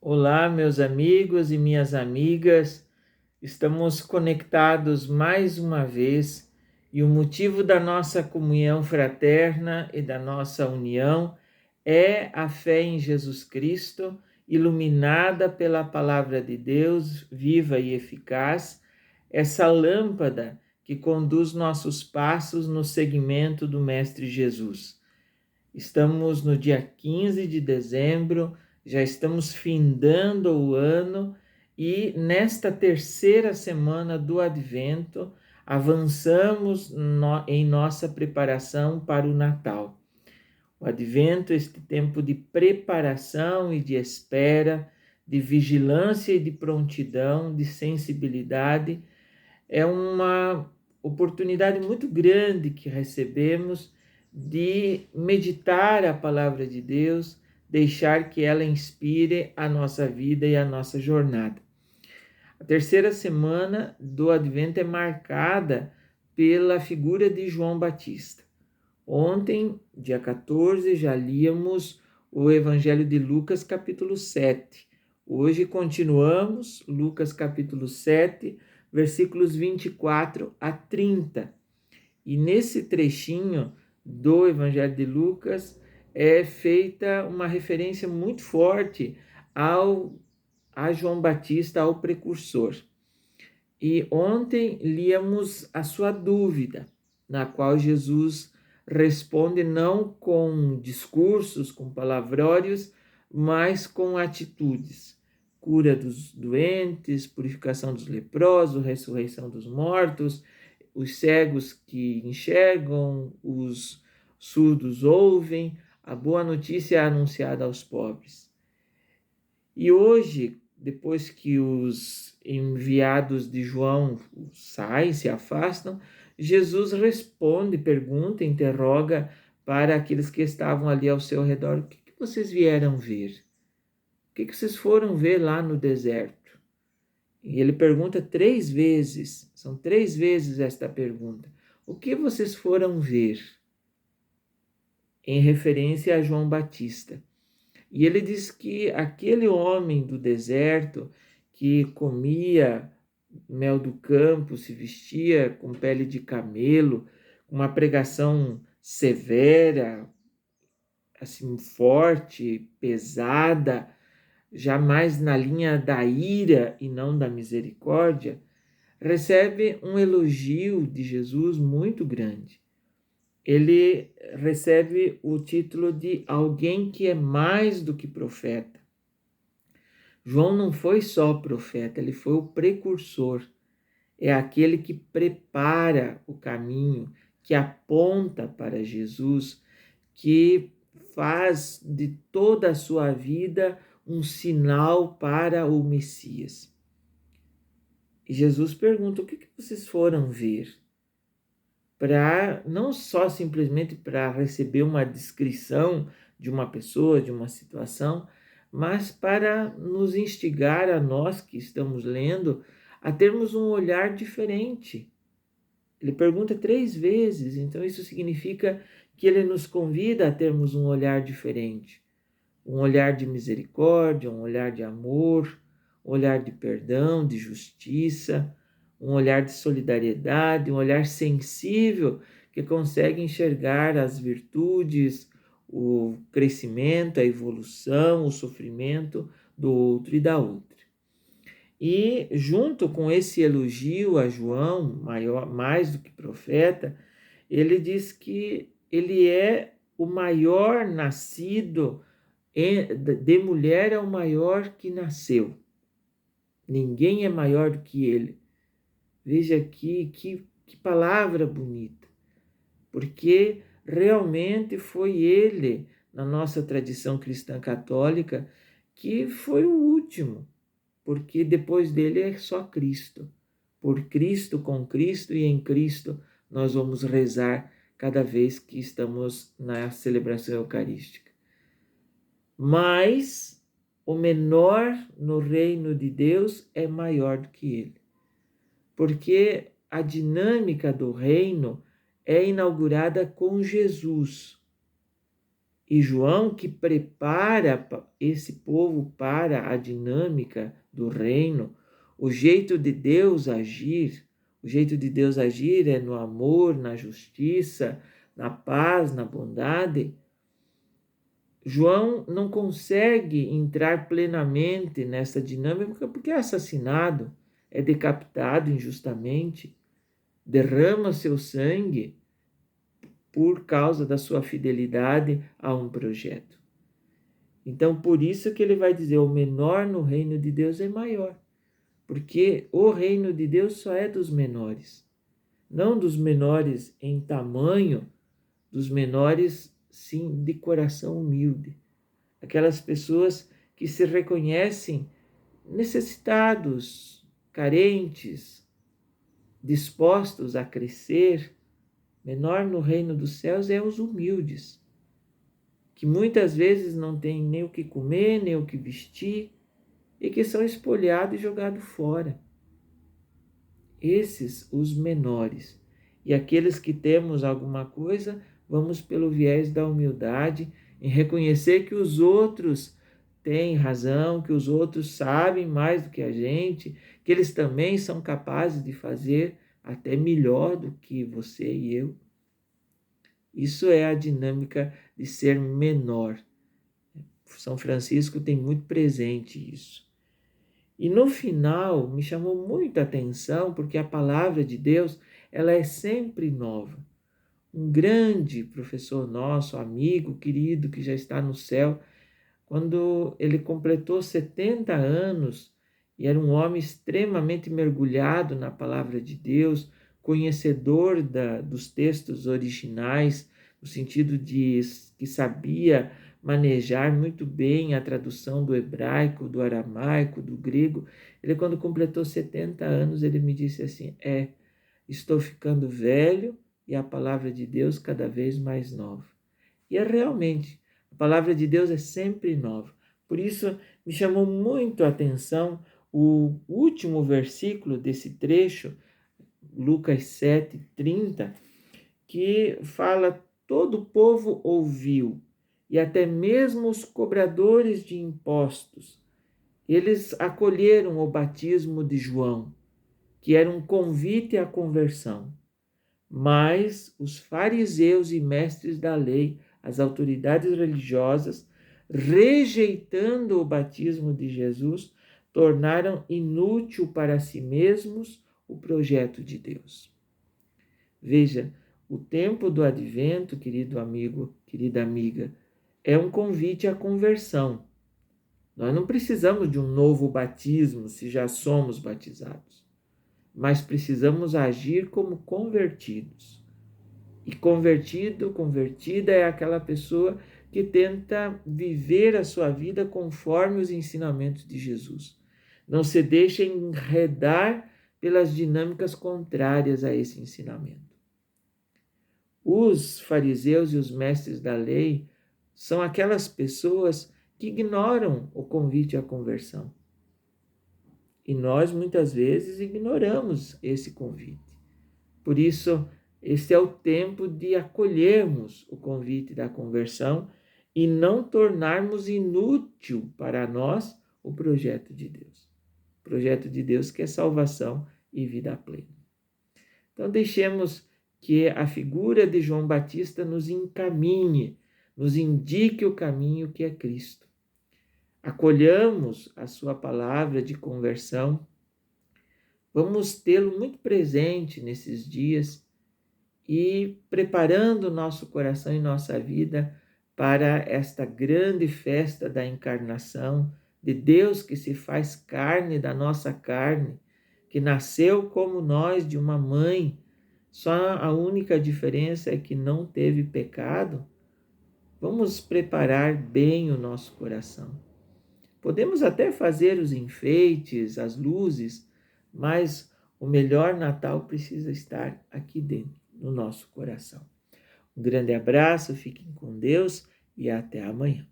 Olá, meus amigos e minhas amigas, estamos conectados mais uma vez e o motivo da nossa comunhão fraterna e da nossa união é a fé em Jesus Cristo, iluminada pela palavra de Deus, viva e eficaz, essa lâmpada que conduz nossos passos no seguimento do Mestre Jesus. Estamos no dia 15 de dezembro, já estamos findando o ano e nesta terceira semana do Advento avançamos em nossa preparação para o Natal. O Advento, este tempo de preparação e de espera, de vigilância e de prontidão, de sensibilidade, é uma oportunidade muito grande que recebemos de meditar a palavra de Deus, deixar que ela inspire a nossa vida e a nossa jornada. A terceira semana do Advento é marcada pela figura de João Batista. Ontem, dia 14, já líamos o Evangelho de Lucas, capítulo 7. Hoje continuamos Lucas, capítulo 7, versículos 24 a 30. E nesse trechinho do Evangelho de Lucas é feita uma referência muito forte a João Batista, ao precursor. E ontem líamos a sua dúvida, na qual Jesus responde não com discursos, com palavrórios, mas com atitudes. Cura dos doentes, purificação dos leprosos, ressurreição dos mortos, os cegos que enxergam, os surdos ouvem, a boa notícia é anunciada aos pobres. E hoje, depois que os enviados de João saem, se afastam, Jesus responde, pergunta, interroga para aqueles que estavam ali ao seu redor: o que vocês vieram ver? O que vocês foram ver lá no deserto? E ele pergunta 3 vezes, são 3 vezes esta pergunta: o que vocês foram ver? Em referência a João Batista. E ele diz que aquele homem do deserto que comia mel do campo, se vestia com pele de camelo, uma pregação severa, assim forte, pesada, jamais na linha da ira e não da misericórdia, recebe um elogio de Jesus muito grande. Ele recebe o título de alguém que é mais do que profeta. João não foi só profeta, ele foi o precursor. É aquele que prepara o caminho, que aponta para Jesus, que faz de toda a sua vida um sinal para o Messias. E Jesus pergunta: o que vocês foram ver? Para não só simplesmente para receber uma descrição de uma pessoa, de uma situação, mas para nos instigar a nós que estamos lendo a termos um olhar diferente. Ele pergunta 3 vezes, então isso significa que ele nos convida a termos um olhar diferente, um olhar de misericórdia, um olhar de amor, um olhar de perdão, de justiça, um olhar de solidariedade, um olhar sensível que consegue enxergar as virtudes, o crescimento, a evolução, o sofrimento do outro e da outra. E junto com esse elogio a João, mais do que profeta, ele diz que ele é o maior nascido de mulher, é o maior que nasceu. Ninguém é maior do que ele. Veja aqui que palavra bonita, porque realmente foi ele, na nossa tradição cristã católica, que foi o último, porque depois dele é só Cristo. Por Cristo, com Cristo e em Cristo, nós vamos rezar cada vez que estamos na celebração eucarística. Mas o menor no reino de Deus é maior do que ele, porque a dinâmica do reino é inaugurada com Jesus. E João, que prepara esse povo para a dinâmica do reino, o jeito de Deus agir, o jeito de Deus agir é no amor, na justiça, na paz, na bondade. João não consegue entrar plenamente nessa dinâmica porque é assassinado, é decapitado injustamente, derrama seu sangue por causa da sua fidelidade a um projeto. Então, por isso que ele vai dizer, o menor no reino de Deus é maior, porque o reino de Deus só é dos menores, não dos menores em tamanho, dos menores, sim, de coração humilde. Aquelas pessoas que se reconhecem necessitados, carentes, dispostos a crescer. Menor no reino dos céus é os humildes, que muitas vezes não têm nem o que comer, nem o que vestir, e que são espolhados e jogados fora. Esses, os menores. E aqueles que temos alguma coisa, vamos pelo viés da humildade, em reconhecer que os outros têm razão, que os outros sabem mais do que a gente, que eles também são capazes de fazer até melhor do que você e eu. Isso é a dinâmica de ser menor. São Francisco tem muito presente isso. E no final me chamou muita atenção porque a palavra de Deus, ela é sempre nova. Um grande professor nosso, amigo, querido, que já está no céu, quando ele completou 70 anos e era um homem extremamente mergulhado na palavra de Deus, conhecedor dos textos originais, no sentido de que sabia manejar muito bem a tradução do hebraico, do aramaico, do grego. Ele, quando completou 70 anos, ele me disse assim, estou ficando velho e a palavra de Deus cada vez mais nova. E é realmente, a palavra de Deus é sempre nova. Por isso, me chamou muito a atenção o último versículo desse trecho, Lucas 7:30, que fala, todo o povo ouviu, e até mesmo os cobradores de impostos, eles acolheram o batismo de João, que era um convite à conversão. Mas os fariseus e mestres da lei, as autoridades religiosas, rejeitando o batismo de Jesus, tornaram inútil para si mesmos o projeto de Deus. Veja, o tempo do advento, querido amigo, querida amiga, é um convite à conversão. Nós não precisamos de um novo batismo se já somos batizados, mas precisamos agir como convertidos. E convertido, convertida é aquela pessoa que tenta viver a sua vida conforme os ensinamentos de Jesus. Não se deixa enredar pelas dinâmicas contrárias a esse ensinamento. Os fariseus e os mestres da lei são aquelas pessoas que ignoram o convite à conversão. E nós, muitas vezes, ignoramos esse convite. Por isso, este é o tempo de acolhermos o convite da conversão e não tornarmos inútil para nós o projeto de Deus. O projeto de Deus que é salvação e vida plena. Então, deixemos que a figura de João Batista nos encaminhe, nos indique o caminho que é Cristo. Acolhamos a sua palavra de conversão. Vamos tê-lo muito presente nesses dias e preparando o nosso coração e nossa vida para esta grande festa da encarnação, de Deus que se faz carne da nossa carne, que nasceu como nós de uma mãe. Só a única diferença é que não teve pecado. Vamos preparar bem o nosso coração. Podemos até fazer os enfeites, as luzes, mas o melhor Natal precisa estar aqui dentro, no nosso coração. Um grande abraço, fiquem com Deus e até amanhã.